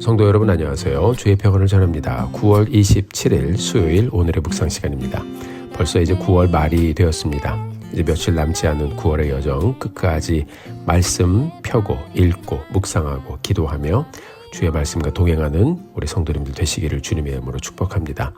성도 여러분 안녕하세요. 주의 평안을 전합니다. 9월 27일 수요일 오늘의 묵상 시간입니다. 벌써 이제 9월 말이 되었습니다. 이제 며칠 남지 않은 9월의 여정 끝까지 말씀 펴고 읽고 묵상하고 기도하며 주의 말씀과 동행하는 우리 성도님들 되시기를 주님의 이름으로 축복합니다.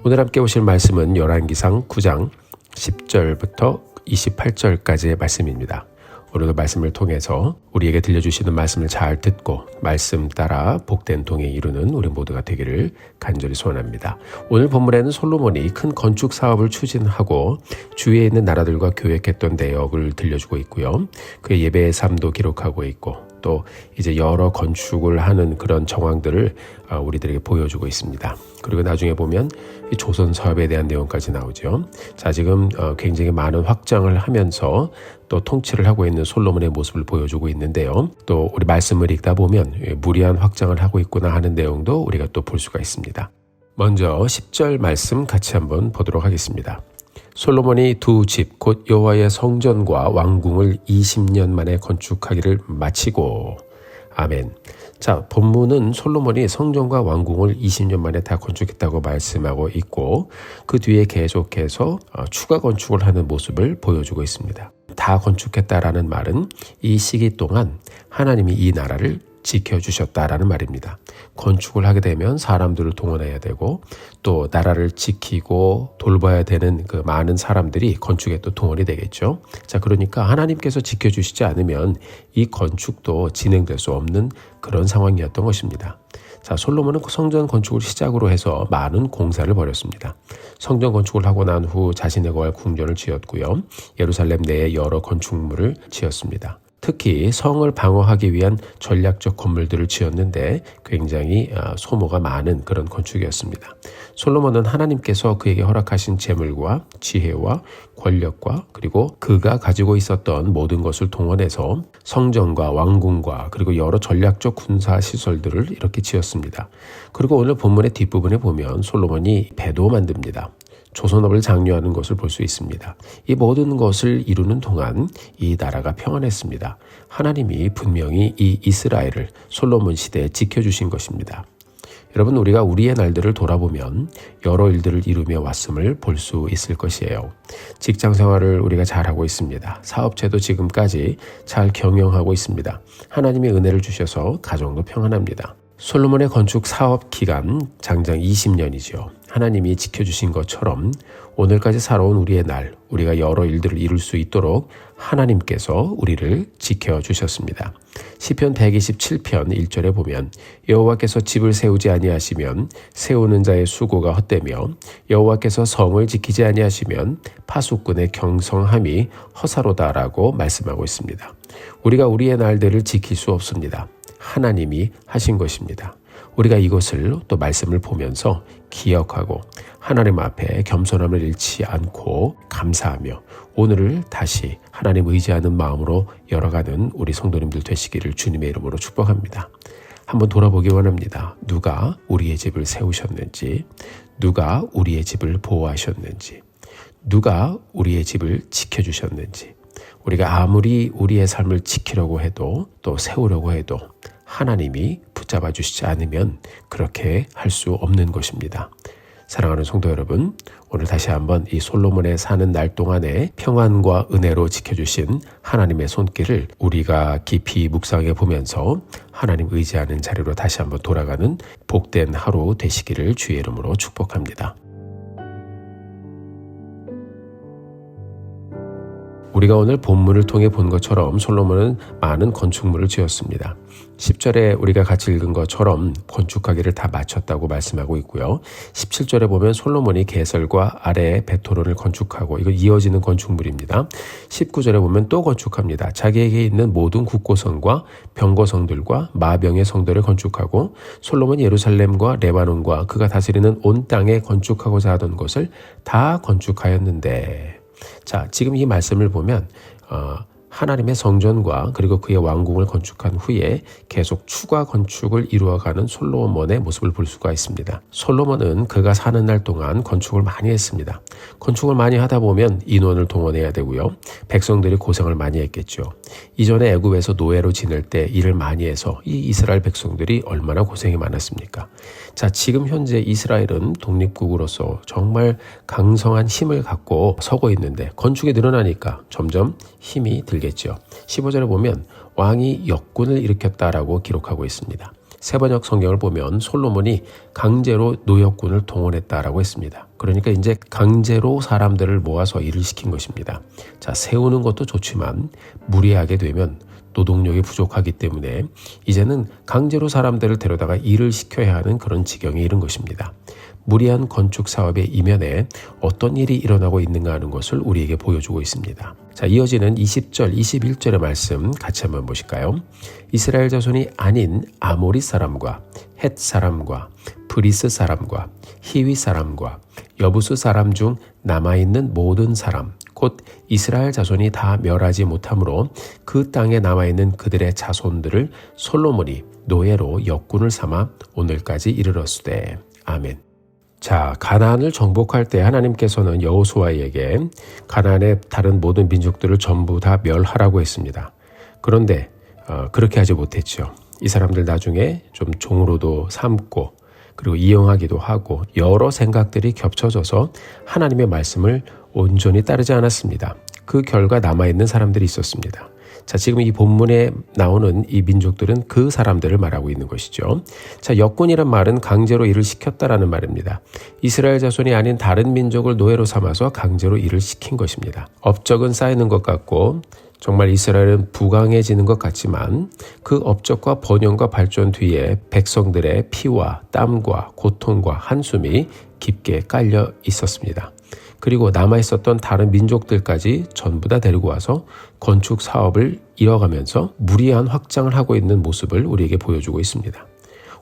오늘 함께 오실 말씀은 열왕기상 9장 10절부터 28절까지의 말씀입니다. 오늘도 말씀을 통해서 우리에게 들려주시는 말씀을 잘 듣고 말씀 따라 복된 동행 이루는 우리 모두가 되기를 간절히 소원합니다. 오늘 본문에는 솔로몬이 큰 건축 사업을 추진하고 주위에 있는 나라들과 교역했던 내역을 들려주고 있고요. 그의 예배의 삶도 기록하고 있고 또 이제 여러 건축을 하는 그런 정황들을 우리들에게 보여주고 있습니다. 그리고 나중에 보면 이 조선 사업에 대한 내용까지 나오죠. 자, 지금 굉장히 많은 확장을 하면서 또 통치를 하고 있는 솔로몬의 모습을 보여주고 있는데요. 또 우리 말씀을 읽다 보면 무리한 확장을 하고 있구나 하는 내용도 우리가 또 볼 수가 있습니다. 먼저 10절 말씀 같이 한번 보도록 하겠습니다. 솔로몬이 두 집 곧 여호와의 성전과 왕궁을 20년 만에 건축하기를 마치고 아멘. 자, 본문은 솔로몬이 성전과 왕궁을 20년 만에 다 건축했다고 말씀하고 있고 그 뒤에 계속해서 추가 건축을 하는 모습을 보여주고 있습니다. 다 건축했다라는 말은 이 시기 동안 하나님이 이 나라를 지켜주셨다라는 말입니다. 건축을 하게 되면 사람들을 동원해야 되고 또 나라를 지키고 돌봐야 되는 그 많은 사람들이 건축에 또 동원이 되겠죠. 자, 그러니까 하나님께서 지켜주시지 않으면 이 건축도 진행될 수 없는 그런 상황이었던 것입니다. 자, 솔로몬은 성전 건축을 시작으로 해서 많은 공사를 벌였습니다. 성전 건축을 하고 난 후 자신의 거할 궁전을 지었고요. 예루살렘 내에 여러 건축물을 지었습니다. 특히 성을 방어하기 위한 전략적 건물들을 지었는데 굉장히 소모가 많은 그런 건축이었습니다. 솔로몬은 하나님께서 그에게 허락하신 재물과 지혜와 권력과 그리고 그가 가지고 있었던 모든 것을 동원해서 성전과 왕궁과 그리고 여러 전략적 군사 시설들을 이렇게 지었습니다. 그리고 오늘 본문의 뒷부분에 보면 솔로몬이 배도 만듭니다. 조선업을 장려하는 것을 볼 수 있습니다. 이 모든 것을 이루는 동안 이 나라가 평안했습니다. 하나님이 분명히 이 이스라엘을 솔로몬 시대에 지켜주신 것입니다. 여러분, 우리가 우리의 날들을 돌아보면 여러 일들을 이루며 왔음을 볼 수 있을 것이에요. 직장 생활을 우리가 잘하고 있습니다. 사업체도 지금까지 잘 경영하고 있습니다. 하나님의 은혜를 주셔서 가정도 평안합니다. 솔로몬의 건축 사업 기간 장장 20년이죠. 하나님이 지켜주신 것처럼 오늘까지 살아온 우리의 날, 우리가 여러 일들을 이룰 수 있도록 하나님께서 우리를 지켜주셨습니다. 시편 127편 1절에 보면 여호와께서 집을 세우지 아니하시면 세우는 자의 수고가 헛되며 여호와께서 성을 지키지 아니하시면 파수꾼의 경성함이 허사로다라고 말씀하고 있습니다. 우리가 우리의 날들을 지킬 수 없습니다. 하나님이 하신 것입니다. 우리가 이것을 또 말씀을 보면서 기억하고 하나님 앞에 겸손함을 잃지 않고 감사하며 오늘을 다시 하나님 의지하는 마음으로 열어가는 우리 성도님들 되시기를 주님의 이름으로 축복합니다. 한번 돌아보기 원합니다. 누가 우리의 집을 세우셨는지, 누가 우리의 집을 보호하셨는지, 누가 우리의 집을 지켜주셨는지, 우리가 아무리 우리의 삶을 지키려고 해도 또 세우려고 해도 하나님이 붙잡아 주시지 않으면 그렇게 할 수 없는 것입니다. 사랑하는 성도 여러분, 오늘 다시 한번 이 솔로몬의 사는 날 동안에 평안과 은혜로 지켜주신 하나님의 손길을 우리가 깊이 묵상해 보면서 하나님 의지하는 자리로 다시 한번 돌아가는 복된 하루 되시기를 주의 이름으로 축복합니다. 우리가 오늘 본문을 통해 본 것처럼 솔로몬은 많은 건축물을 지었습니다. 10절에 우리가 같이 읽은 것처럼 건축하기를 다 마쳤다고 말씀하고 있고요. 17절에 보면 솔로몬이 게설과 아래의 베토론을 건축하고 이거 이어지는 건축물입니다. 19절에 보면 또 건축합니다. 자기에게 있는 모든 국고성과 병거성들과 마병의 성들을 건축하고 솔로몬이 예루살렘과 레바논과 그가 다스리는 온 땅에 건축하고자 하던 것을 다 건축하였는데 자, 지금 이 말씀을 보면 하나님의 성전과 그리고 그의 왕궁을 건축한 후에 계속 추가 건축을 이루어가는 솔로몬의 모습을 볼 수가 있습니다. 솔로몬은 그가 사는 날 동안 건축을 많이 했습니다. 건축을 많이 하다 보면 인원을 동원해야 되고요. 백성들이 고생을 많이 했겠죠. 이전에 애굽에서 노예로 지낼 때 일을 많이 해서 이 이스라엘 백성들이 얼마나 고생이 많았습니까? 자, 지금 현재 이스라엘은 독립국으로서 정말 강성한 힘을 갖고 서고 있는데 건축이 늘어나니까 점점 힘이 들겠죠. 15절에 보면 왕이 역군을 일으켰다라고 기록하고 있습니다. 세번역 성경을 보면 솔로몬이 강제로 노역군을 동원했다라고 했습니다. 그러니까 이제 강제로 사람들을 모아서 일을 시킨 것입니다. 자, 세우는 것도 좋지만 무리하게 되면 노동력이 부족하기 때문에 이제는 강제로 사람들을 데려다가 일을 시켜야 하는 그런 지경에 이른 것입니다. 무리한 건축 사업의 이면에 어떤 일이 일어나고 있는가 하는 것을 우리에게 보여주고 있습니다. 자, 이어지는 20절, 21절의 말씀 같이 한번 보실까요? 이스라엘 자손이 아닌 아모리 사람과 헷 사람과 브리스 사람과 히위 사람과 여부스 사람 중 남아있는 모든 사람 곧 이스라엘 자손이 다 멸하지 못하므로 그 땅에 남아있는 그들의 자손들을 솔로몬이 노예로 역군을 삼아 오늘까지 이르렀으되 아멘. 자, 가나안을 정복할 때 하나님께서는 여호수아에게 가나안의 다른 모든 민족들을 전부 다 멸하라고 했습니다. 그런데 그렇게 하지 못했죠. 이 사람들 나중에 좀 종으로도 삼고 그리고 이용하기도 하고 여러 생각들이 겹쳐져서 하나님의 말씀을 온전히 따르지 않았습니다. 그 결과 남아있는 사람들이 있었습니다. 자, 지금 이 본문에 나오는 이 민족들은 그 사람들을 말하고 있는 것이죠. 자, 역군이란 말은 강제로 일을 시켰다라는 말입니다. 이스라엘 자손이 아닌 다른 민족을 노예로 삼아서 강제로 일을 시킨 것입니다. 업적은 쌓이는 것 같고 정말 이스라엘은 부강해지는 것 같지만 그 업적과 번영과 발전 뒤에 백성들의 피와 땀과 고통과 한숨이 깊게 깔려 있었습니다. 그리고 남아있었던 다른 민족들까지 전부 다 데리고 와서 건축 사업을 이어가면서 무리한 확장을 하고 있는 모습을 우리에게 보여주고 있습니다.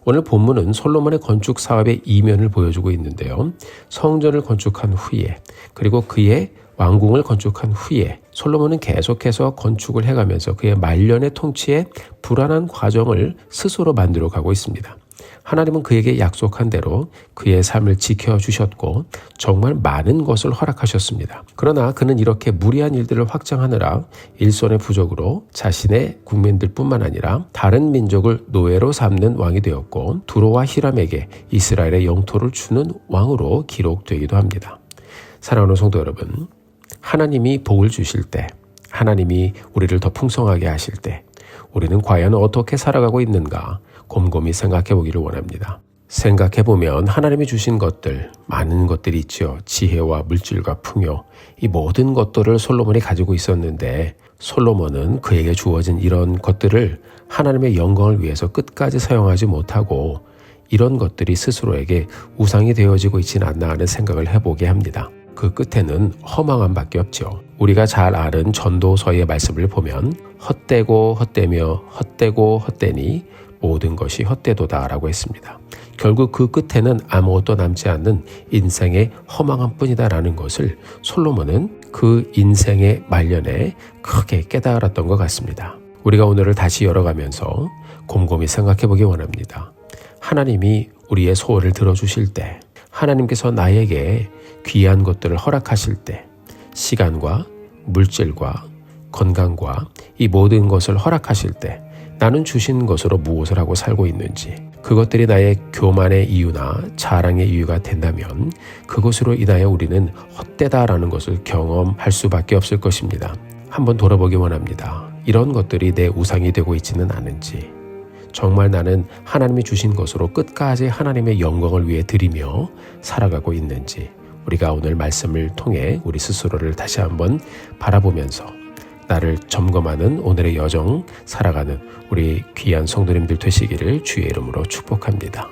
오늘 본문은 솔로몬의 건축 사업의 이면을 보여주고 있는데요. 성전을 건축한 후에 그리고 그의 왕궁을 건축한 후에 솔로몬은 계속해서 건축을 해가면서 그의 말년의 통치에 불안한 과정을 스스로 만들어가고 있습니다. 하나님은 그에게 약속한 대로 그의 삶을 지켜주셨고 정말 많은 것을 허락하셨습니다. 그러나 그는 이렇게 무리한 일들을 확장하느라 일손의 부족으로 자신의 국민들뿐만 아니라 다른 민족을 노예로 삼는 왕이 되었고 두로와 히람에게 이스라엘의 영토를 주는 왕으로 기록되기도 합니다. 사랑하는 성도 여러분, 하나님이 복을 주실 때, 하나님이 우리를 더 풍성하게 하실 때 우리는 과연 어떻게 살아가고 있는가 곰곰이 생각해 보기를 원합니다. 생각해 보면 하나님이 주신 것들, 많은 것들이 있죠. 지혜와 물질과 풍요, 이 모든 것들을 솔로몬이 가지고 있었는데 솔로몬은 그에게 주어진 이런 것들을 하나님의 영광을 위해서 끝까지 사용하지 못하고 이런 것들이 스스로에게 우상이 되어지고 있지는 않나 하는 생각을 해보게 합니다. 그 끝에는 허망함밖에 없죠. 우리가 잘 아는 전도서의 말씀을 보면 헛되고 헛되며 헛되고 헛되니 모든 것이 헛되도다라고 했습니다. 결국 그 끝에는 아무것도 남지 않는 인생의 허망함 뿐이다라는 것을 솔로몬은 그 인생의 말년에 크게 깨달았던 것 같습니다. 우리가 오늘을 다시 열어가면서 곰곰이 생각해 보기 원합니다. 하나님이 우리의 소원을 들어주실 때, 하나님께서 나에게 귀한 것들을 허락하실 때, 시간과 물질과 건강과 이 모든 것을 허락하실 때 나는 주신 것으로 무엇을 하고 살고 있는지, 그것들이 나의 교만의 이유나 자랑의 이유가 된다면 그것으로 인하여 우리는 헛되다라는 것을 경험할 수밖에 없을 것입니다. 한번 돌아보기 원합니다. 이런 것들이 내 우상이 되고 있지는 않은지, 정말 나는 하나님이 주신 것으로 끝까지 하나님의 영광을 위해 드리며 살아가고 있는지, 우리가 오늘 말씀을 통해 우리 스스로를 다시 한번 바라보면서 나를 점검하는 오늘의 여정 살아가는 우리 귀한 성도님들 되시기를 주의 이름으로 축복합니다.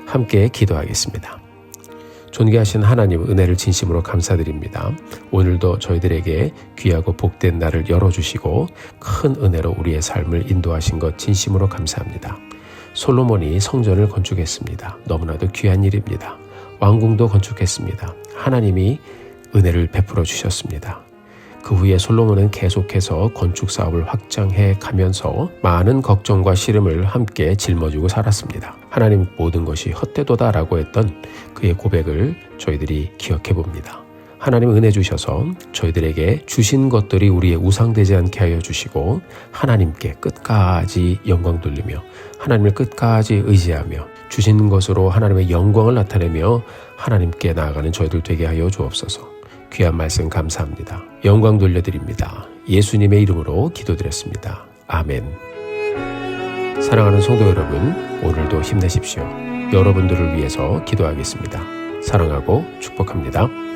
함께 기도하겠습니다. 존귀하신 하나님, 은혜를 진심으로 감사드립니다. 오늘도 저희들에게 귀하고 복된 날을 열어주시고 큰 은혜로 우리의 삶을 인도하신 것 진심으로 감사합니다. 솔로몬이 성전을 건축했습니다. 너무나도 귀한 일입니다. 왕궁도 건축했습니다. 하나님이 은혜를 베풀어 주셨습니다. 그 후에 솔로몬은 계속해서 건축 사업을 확장해 가면서 많은 걱정과 시름을 함께 짊어지고 살았습니다. 하나님, 모든 것이 헛되도다라고 했던 그의 고백을 저희들이 기억해 봅니다. 하나님 은혜 주셔서 저희들에게 주신 것들이 우리의 우상되지 않게 하여 주시고 하나님께 끝까지 영광 돌리며 하나님을 끝까지 의지하며 주신 것으로 하나님의 영광을 나타내며 하나님께 나아가는 저희들 되게 하여 주옵소서. 귀한 말씀 감사합니다. 영광 돌려드립니다. 예수님의 이름으로 기도드렸습니다. 아멘. 사랑하는 성도 여러분, 오늘도 힘내십시오. 여러분들을 위해서 기도하겠습니다. 사랑하고 축복합니다.